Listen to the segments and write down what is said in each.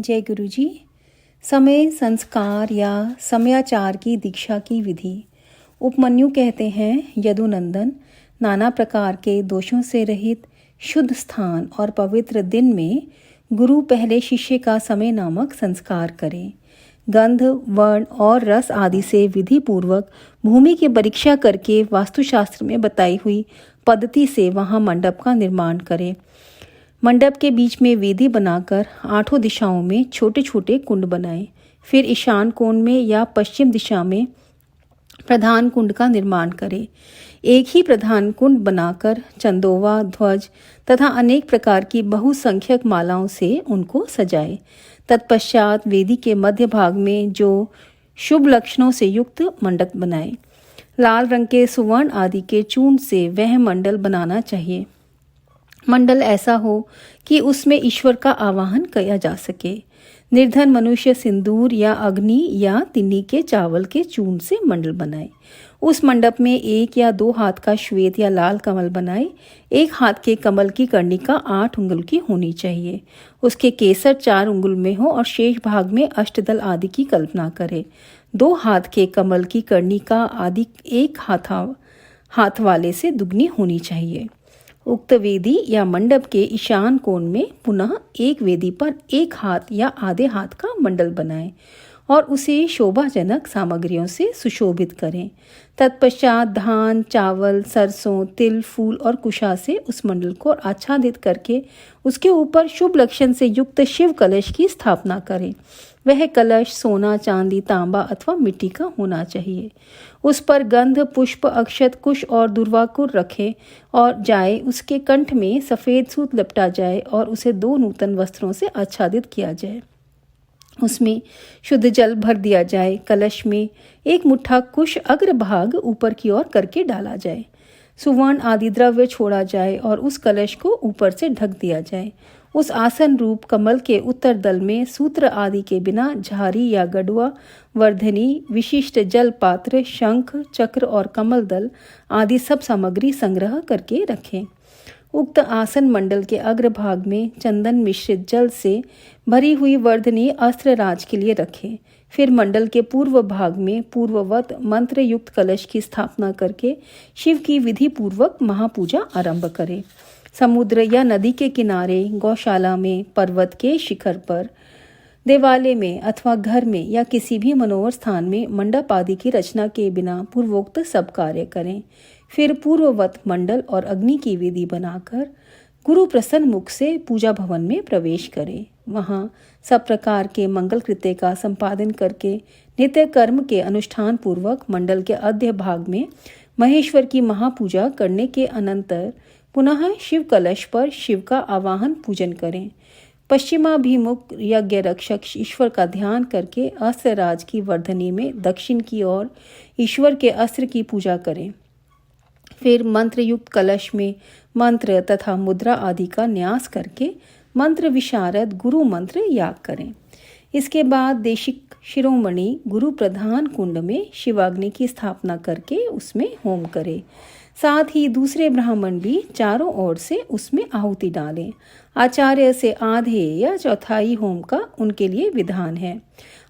जय गुरु जी। समय संस्कार या समयाचार की दीक्षा की विधि। उपमन्यु कहते हैं, यदुनंदन, नाना प्रकार के दोषों से रहित शुद्ध स्थान और पवित्र दिन में गुरु पहले शिष्य का समय नामक संस्कार करे। गंध, वर्ण और रस आदि से विधि पूर्वक भूमि की परीक्षा करके वास्तुशास्त्र में बताई हुई पद्धति से वहां मंडप का निर्माण करे। मंडप के बीच में वेदी बनाकर 8 दिशाओं में छोटे छोटे कुंड बनाएं। फिर ईशान कोण में या पश्चिम दिशा में प्रधान कुंड का निर्माण करें। एक ही प्रधान कुंड बनाकर चंदोवा, ध्वज तथा अनेक प्रकार की बहुसंख्यक मालाओं से उनको सजाएं। तत्पश्चात वेदी के मध्य भाग में जो शुभ लक्षणों से युक्त मंडप बनाएं। लाल रंग के सुवर्ण आदि के चूर्ण से वह मंडल बनाना चाहिए। मंडल ऐसा हो कि उसमें ईश्वर का आवाहन किया जा सके। निर्धन मनुष्य सिंदूर या अग्नि या तिन्नी के चावल के चूर्ण से मंडल बनाए। उस मंडप में 1 या 2 हाथ का श्वेत या लाल कमल बनाए। 1 हाथ के कमल की कर्णिका 8 उंगल की होनी चाहिए। उसके केसर 4 उंगल में हो और शेष भाग में अष्टदल आदि की कल्पना करे। 2 हाथ के कमल की कर्णिका आदि 1 हाथ वाले से दुगनी होनी चाहिए। उक्त वेदी या मंडप के ईशान कोण में पुनः एक वेदी पर 1 हाथ या आधे हाथ का मंडल बनाएं और उसे शोभाजनक सामग्रियों से सुशोभित करें। तत्पश्चात धान, चावल, सरसों, तिल, फूल और कुशा से उस मंडल को आच्छादित करके उसके ऊपर शुभ लक्षण से युक्त शिव कलश की स्थापना करें। वह कलश सोना, चांदी, तांबा अथवा मिट्टी का होना चाहिए। उस पर गंध, पुष्प, अक्षत, कुश और दुर्वाकुर रखे और जाए। उसके कंठ में सफ़ेद सूत लपटा जाए और उसे 2 नूतन वस्त्रों से आच्छादित किया जाए। उसमें शुद्ध जल भर दिया जाए। कलश में 1 मुट्ठा कुश अग्रभाग ऊपर की ओर करके डाला जाए। सुवर्ण आदि द्रव्य छोड़ा जाए और उस कलश को ऊपर से ढक दिया जाए। उस आसन रूप कमल के उत्तर दल में सूत्र आदि के बिना झारी या गडुआ, वर्धनी, विशिष्ट जल पात्र, शंख, चक्र और कमल दल आदि सब सामग्री संग्रह करके रखें। उक्त आसन मंडल के अग्रभाग में चंदन मिश्रित जल से भरी हुई वर्धनी अस्त्र राज के लिए रखें। फिर मंडल के पूर्व भाग में पूर्ववत मंत्र युक्त कलश की स्थापना करके शिव की विधि पूर्वक महापूजा आरंभ करें। समुद्र या नदी के किनारे, गौशाला में, पर्वत के शिखर पर, देवालय में अथवा घर में या किसी भी मनोहर स्थान में मंडप आदि की रचना के बिना पूर्वोक्त सब कार्य करें। फिर पूर्ववत मंडल और अग्नि की विधि बनाकर गुरु प्रसन्न मुख से पूजा भवन में प्रवेश करें। वहां सब प्रकार के मंगल कृत्य का संपादन करके नित्य कर्म के अनुष्ठान पूर्वक मंडल के आद्य भाग में महेश्वर की महापूजा करने के अनंतर पुनः शिव कलश पर शिव का आवाहन पूजन करें। पश्चिमाभिमुख यज्ञ रक्षक ईश्वर का ध्यान करके अस्त्र राज की वर्धनी में दक्षिण की ओर ईश्वर के अस्त्र की पूजा करें। फिर मंत्र युक्त कलश में मंत्र तथा मुद्रा आदि का न्यास करके मंत्र विशारद गुरु मंत्र याग करें। इसके बाद देशिक शिरोमणि गुरु प्रधान कुंड में शिवाग्नि की स्थापना करके उसमें होम करें। साथ ही दूसरे ब्राह्मण भी चारों ओर से उसमें आहुति डालें। आचार्य से आधे या चौथाई होम का उनके लिए विधान है।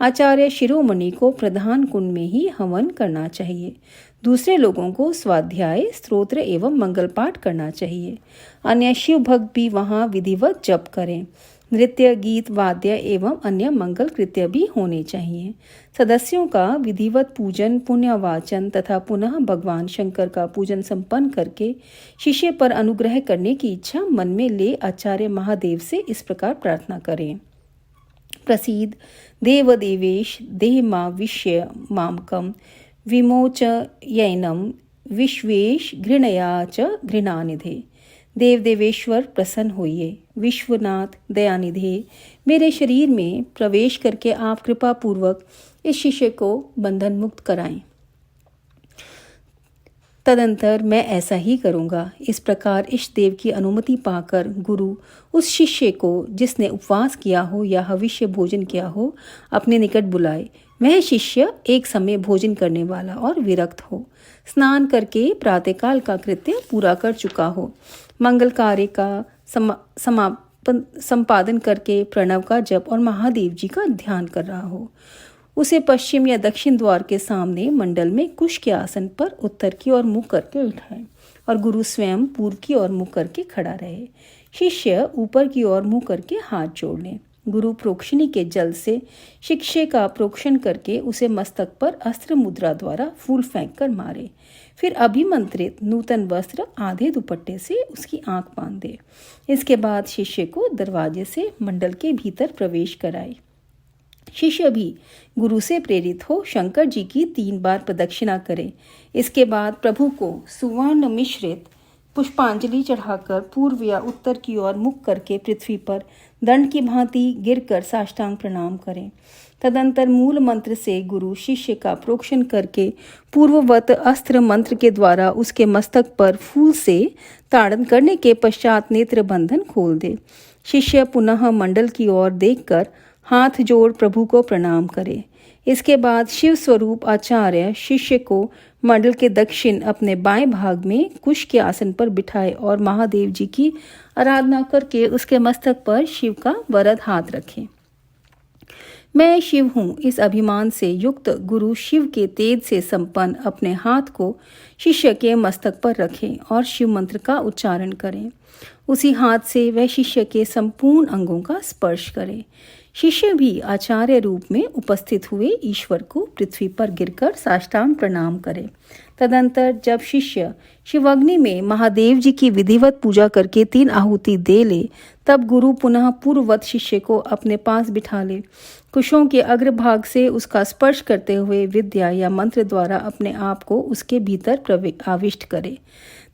आचार्य शिरोमणि को प्रधान कुंड में ही हवन करना चाहिए। दूसरे लोगों को स्वाध्याय, स्तोत्र एवं मंगल पाठ करना चाहिए। अन्य शिव भक्त भी वहां विधिवत जप करें। नृत्य, गीत, वाद्य एवं अन्य मंगल कृत्य भी होने चाहिए। सदस्यों का विधिवत पूजन, पुण्यवाचन तथा पुनः भगवान शंकर का पूजन संपन्न करके शिष्य पर अनुग्रह करने की इच्छा मन में ले आचार्य महादेव से इस प्रकार प्रार्थना करें। प्रसीद देवदेवेश देहमाविश्य मामकम विमोचयैनम विश्वेश घृणया च घृणानिधे। देव देवेश्वर प्रसन्न होइए। विश्वनाथ दयानिधे, मेरे शरीर में प्रवेश करके आप कृपा पूर्वक इस शिष्य को बंधन मुक्त कराएं। तदंतर मैं ऐसा ही करूंगा। इस प्रकार इष्ट देव की अनुमति पाकर गुरु उस शिष्य को जिसने उपवास किया हो या हविष्य भोजन किया हो अपने निकट बुलाए। वह शिष्य एक समय भोजन करने वाला और विरक्त हो, स्नान करके प्रातःकाल का कृत्य पूरा कर चुका हो, मंगल कार्य का संपादन करके प्रणव का जप और महादेव जी का ध्यान कर रहा हो। उसे पश्चिम या दक्षिण द्वार के सामने मंडल में कुश के आसन पर उत्तर की ओर मुख करके उठाए और गुरु स्वयं पूर्व की ओर मुख करके खड़ा रहे। शिष्य ऊपर की ओर मुंह करके हाथ जोड़ ले। गुरु प्रोक्षणी के जल से शिष्य का प्रोक्षण करके उसे मस्तक पर अस्त्र मुद्रा द्वारा फूल फेंक कर मारे। फिर अभिमंत्रित नूतन वस्त्र आधे दुपट्टे से उसकी आंख बांध दे। इसके बाद शिष्य को दरवाजे से मंडल के भीतर प्रवेश कराए। शिष्य भी गुरु से प्रेरित हो शंकर जी की 3 बार प्रदक्षिणा करे। इसके बाद प्रभु को सुवर्ण मिश्रित पुष्पांजलि चढ़ाकर पूर्व या उत्तर की ओर मुख करके पृथ्वी पर दंड की भांति गिरकर साष्टांग प्रणाम करें। तदंतर मूल मंत्र से गुरु शिष्य का प्रोक्षण करके पूर्ववत अस्त्र मंत्र के द्वारा उसके मस्तक पर फूल से ताड़न करने के पश्चात नेत्र बंधन खोल दे। शिष्य पुनः मंडल की ओर देखकर हाथ जोड़ प्रभु को प्रणाम करे। इसके बाद शिव स्वरूप आचार्य शिष्य को मंडल के दक्षिण अपने बाएं भाग में कुश के आसन पर बिठाए और महादेव जी की आराधना करके उसके मस्तक पर शिव का वरद हाथ रखे। मैं शिव हूँ, इस अभिमान से युक्त गुरु शिव के तेज से संपन्न अपने हाथ को शिष्य के मस्तक पर रखें और शिव मंत्र का उच्चारण करें। उसी हाथ से वह शिष्य के संपूर्ण अंगों का स्पर्श करे। शिष्य भी आचार्य रूप में उपस्थित हुए ईश्वर को पृथ्वी पर गिरकर साष्टांग प्रणाम करे। तदंतर जब शिष्य शिवाग्नि में महादेव जी की विधिवत पूजा करके 3 आहुति दे ले, तब गुरु पुनः पूर्ववत शिष्य को अपने पास बिठा ले। कुशों के अग्रभाग से उसका स्पर्श करते हुए विद्या या मंत्र द्वारा अपने आप को उसके भीतर आविष्ट करे।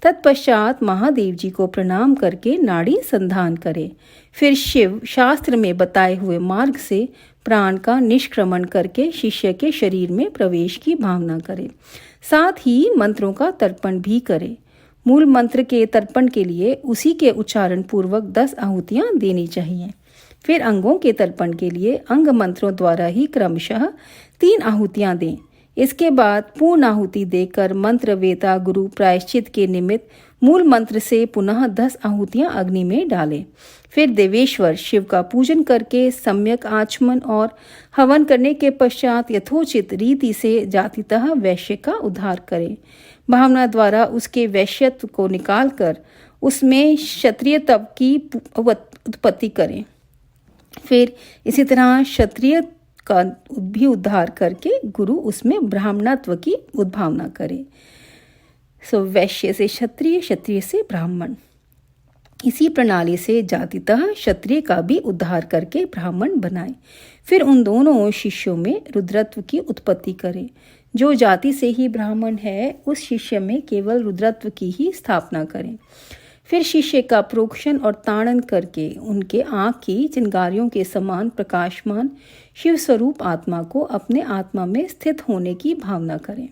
तत्पश्चात महादेव जी को प्रणाम करके नाड़ी संधान करे। फिर शिव शास्त्र में बताए हुए मार्ग से प्राण का निष्क्रमण करके शिष्य के शरीर में प्रवेश की भावना करे। साथ ही मंत्रों का तर्पण भी करे। मूल मंत्र के तर्पण के लिए उसी के उच्चारण पूर्वक 10 आहुतियां देनी चाहिए। फिर अंगों के तर्पण के लिए अंग मंत्रों द्वारा ही क्रमशः 3 आहुतियां दें। इसके बाद पूर्ण आहुति देकर मंत्र वेता गुरु प्रायश्चित के निमित्त मूल मंत्र से पुनः 10 आहुतियां अग्नि में डालें। फिर देवेश्वर शिव का पूजन करके सम्यक आचमन और हवन करने के पश्चात यथोचित रीति से जातितः वैश्य का उद्धार करें। भावना द्वारा उसके वैश्यत्व को निकालकर उसमें क्षत्रिय तप की उत्पत्ति करें। फिर इसी तरह क्षत्रिय का भी उद्धार करके गुरु उसमें ब्राह्मणत्व की उद्भावना करे। वैश्य से क्षत्रिय, क्षत्रिय से ब्राह्मण। इसी प्रणाली से जातितः क्षत्रिय का भी उद्धार करके ब्राह्मण बनाए। फिर उन दोनों शिष्यों में रुद्रत्व की उत्पत्ति करें। जो जाति से ही ब्राह्मण है उस शिष्य में केवल रुद्रत्व की ही स्थापना करें। फिर शिष्य का प्रोक्षण और ताड़न करके उनके आँख की चिंगारियों के समान प्रकाशमान शिव स्वरूप आत्मा को अपने आत्मा में स्थित होने की भावना करें।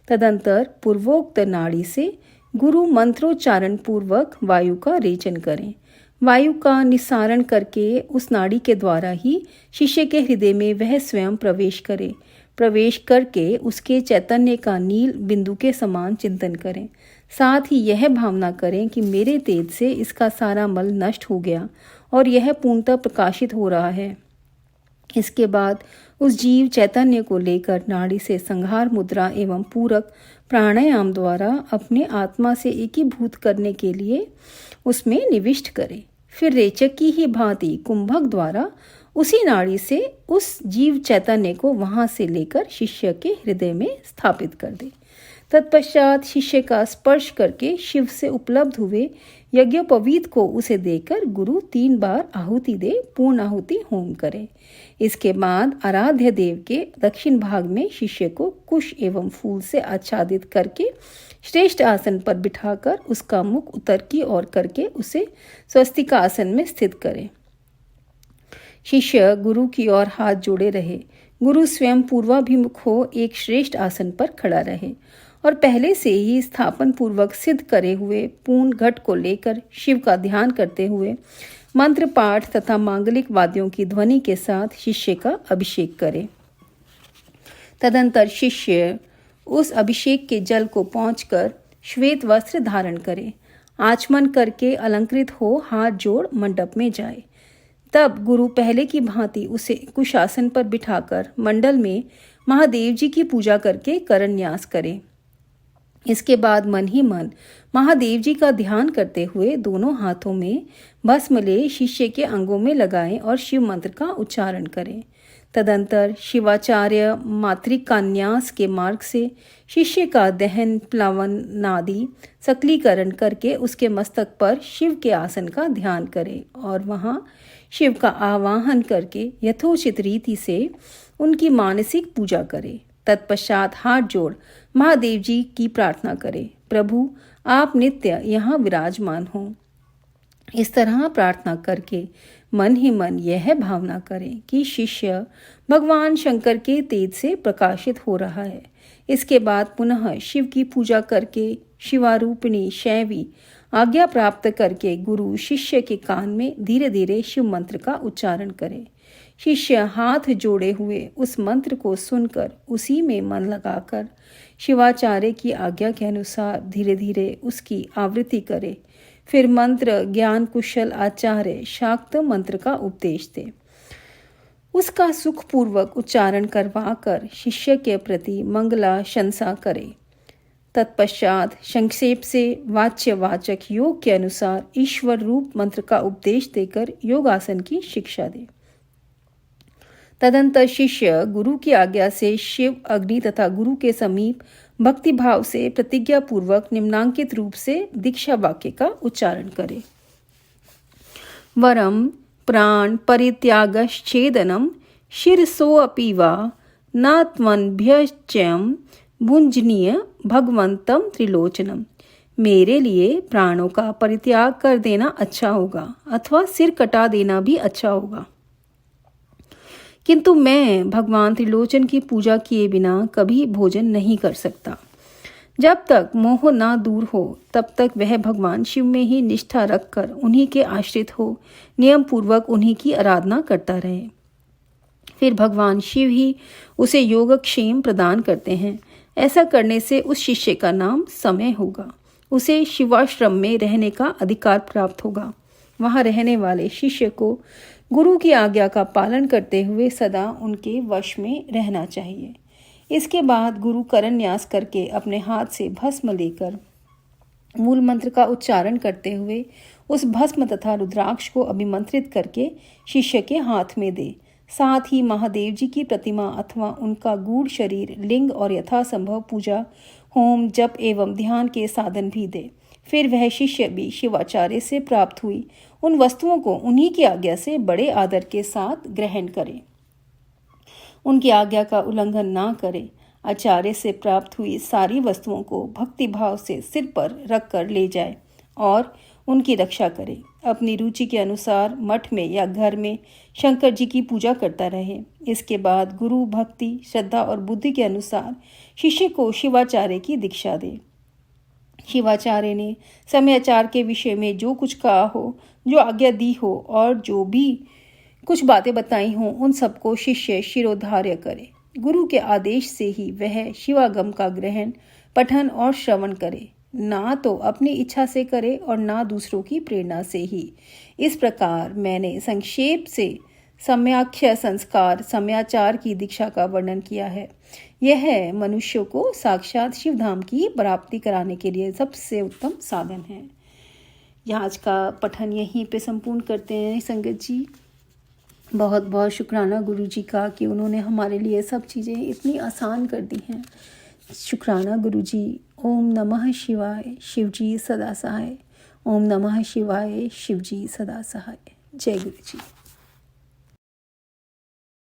तदंतर पूर्वोक्त नाड़ी से गुरु मंत्रोच्चारण पूर्वक वायु का रेचन करें। वायु का निस्सारण करके उस नाड़ी के द्वारा ही शिष्य के हृदय में वह स्वयं प्रवेश करे। प्रवेश करके उसके चैतन्य का नील बिंदु के समान चिंतन करें। साथ ही यह भावना करें कि मेरे तेज से इसका सारा मल नष्ट हो गया और यह पूर्णतः प्रकाशित हो रहा है। इसके बाद उस जीव चैतन्य को लेकर नाड़ी से संहार मुद्रा एवं पूरक प्राणायाम द्वारा अपने आत्मा से एकीभूत करने के लिए उसमें निविष्ट करें। फिर रेचक की ही भांति कुंभक द्वारा उसी नाड़ी से उस जीव चैतन्य को वहां से लेकर शिष्य के हृदय में स्थापित कर दे। तत्पश्चात शिष्य का स्पर्श करके शिव से उपलब्ध हुए यज्ञोपवीत को उसे देकर गुरु 3 बार आहुति दे पूर्ण आहुति होम करे। इसके बाद आराध्य देव के दक्षिण भाग में शिष्य को कुश एवं फूल से आच्छादित करके श्रेष्ठ आसन पर बिठाकर उसका मुख उत्तर की ओर करके उसे स्वस्तिक आसन में स्थित करे। शिष्य गुरु की ओर हाथ जोड़े रहे। गुरु स्वयं पूर्वाभिमुख हो एक श्रेष्ठ आसन पर खड़ा रहे और पहले से ही स्थापन पूर्वक सिद्ध करे हुए पूर्ण घट को लेकर शिव का ध्यान करते हुए मंत्र पाठ तथा मांगलिक वाद्यों की ध्वनि के साथ शिष्य का अभिषेक करे। तदंतर शिष्य उस अभिषेक के जल को पहुंचकर श्वेत वस्त्र धारण करे। आचमन करके अलंकृत हो हाथ जोड़ मंडप में जाए। तब गुरु पहले की भांति उसे कुशासन पर बिठाकर मंडल में महादेव जी की पूजा करके करन्यास करे। इसके बाद मन ही मन महादेव जी का ध्यान करते हुए दोनों हाथों में भस्म ले शिष्य के अंगों में लगाएं और शिव मंत्र का उच्चारण करें। तदंतर शिवाचार्य मातृकान्यास के मार्ग से शिष्य का दहन प्लावन आदि सकलीकरण करके उसके मस्तक पर शिव के आसन का ध्यान करे और वहां शिव का आवाहन करके यथोचित रीति से उनकी मानसिक पूजा करे। तत्पश्चात हाथ जोड़ महादेव जी की प्रार्थना करे, प्रभु आप नित्य यहाँ विराजमान हो। इस तरह प्रार्थना करके मन ही मन यह भावना करें कि शिष्य भगवान शंकर के तेज से प्रकाशित हो रहा है। इसके बाद पुनः शिव की पूजा करके शिवारूपिणी शैवी आज्ञा प्राप्त करके गुरु शिष्य के कान में धीरे धीरे शिव मंत्र का उच्चारण करे। शिष्य हाथ जोड़े हुए उस मंत्र को सुनकर उसी में मन लगाकर शिवाचार्य की आज्ञा के अनुसार धीरे धीरे उसकी आवृत्ति करे। फिर मंत्र ज्ञान कुशल आचार्य शाक्त मंत्र का उपदेश दे। उसका सुखपूर्वक उच्चारण करवाकर शिष्य के प्रति मंगलाशंसा करे। तत्पश्चात संक्षेप से वाच्यवाचक योग के अनुसार ईश्वर रूप मंत्र का उपदेश देकर योगासन की शिक्षा दे। तदंतर शिष्य गुरु की आज्ञा से शिव अग्नि तथा गुरु के समीप भक्ति भाव से प्रतिज्ञा पूर्वक निम्नांकित रूप से दीक्षा वाक्य का उच्चारण करे। वरम प्राण परित्यागश्छेदनम शिरसोऽपि वा न त्वन्भ्यश्चयं भुञ्जनीय भगवंतम त्रिलोचनम। मेरे लिए प्राणों का परित्याग कर देना अच्छा होगा अथवा सिर कटा देना भी अच्छा होगा, किंतु मैं भगवान त्रिलोचन की पूजा किए बिना कभी भोजन नहीं कर सकता। जब तक मोह ना दूर हो तब तक वह भगवान शिव में ही निष्ठा रखकर उन्हीं के आश्रित हो नियम पूर्वक उन्हीं की आराधना करता रहे। फिर भगवान शिव ही उसे योगक्षेम प्रदान करते हैं। ऐसा करने से उस शिष्य का नाम समय होगा। उसे शिवाश्रम में रहने का अधिकार प्राप्त होगा। वहां रहने वाले शिष्य को गुरु की आज्ञा का पालन करते हुए सदा उनके वश में रहना चाहिए। इसके बाद गुरु करन्यास करके अपने हाथ से भस्म लेकर मूल मंत्र का उच्चारण करते हुए उस भस्म तथा रुद्राक्ष को अभिमंत्रित करके शिष्य के हाथ में दे। साथ ही महादेव जी की प्रतिमा अथवा उनका गूढ़ शरीर, लिंग और यथासंभव पूजा, होम, जप एवं ध्यान के साधन भी दे। फिर वह शिष्य भी शिवाचार्य से प्राप्त हुई उन वस्तुओं को उन्हीं की आज्ञा से बड़े आदर के साथ ग्रहण करे, उनकी आज्ञा का उल्लंघन ना करे। आचार्य से प्राप्त हुई सारी वस्तुओं को भक्ति भाव से सिर पर रख कर ले जाए और उनकी रक्षा करे। अपनी रुचि के अनुसार मठ में या घर में शंकर जी की पूजा करता रहे। इसके बाद गुरु भक्ति, श्रद्धा और बुद्धि के अनुसार शिष्य को शिवाचार्य की दीक्षा दे। शिवाचार्य ने समयाचार के विषय में जो कुछ कहा हो, जो आज्ञा दी हो और जो भी कुछ बातें बताई हों, उन सबको शिष्य शिरोधार्य करे। गुरु के आदेश से ही वह शिवागम का ग्रहण, पठन और श्रवण करे, ना तो अपनी इच्छा से करे और ना दूसरों की प्रेरणा से ही। इस प्रकार मैंने संक्षेप से सम्याख्य संस्कार समयाचार की दीक्षा का वर्णन किया है। यह मनुष्य को साक्षात शिवधाम की प्राप्ति कराने के लिए सबसे उत्तम साधन है। आज का पठन यहीं पे संपूर्ण करते हैं संगत जी। बहुत बहुत शुक्राना गुरु जी का कि उन्होंने हमारे लिए सब चीज़ें इतनी आसान कर दी हैं। शुक्राना गुरु जी। ओम नमः शिवाय, शिव जी सदा सहाय। ओम नमः शिवाय, शिव जी सदा सहाय। जय गुरु जी।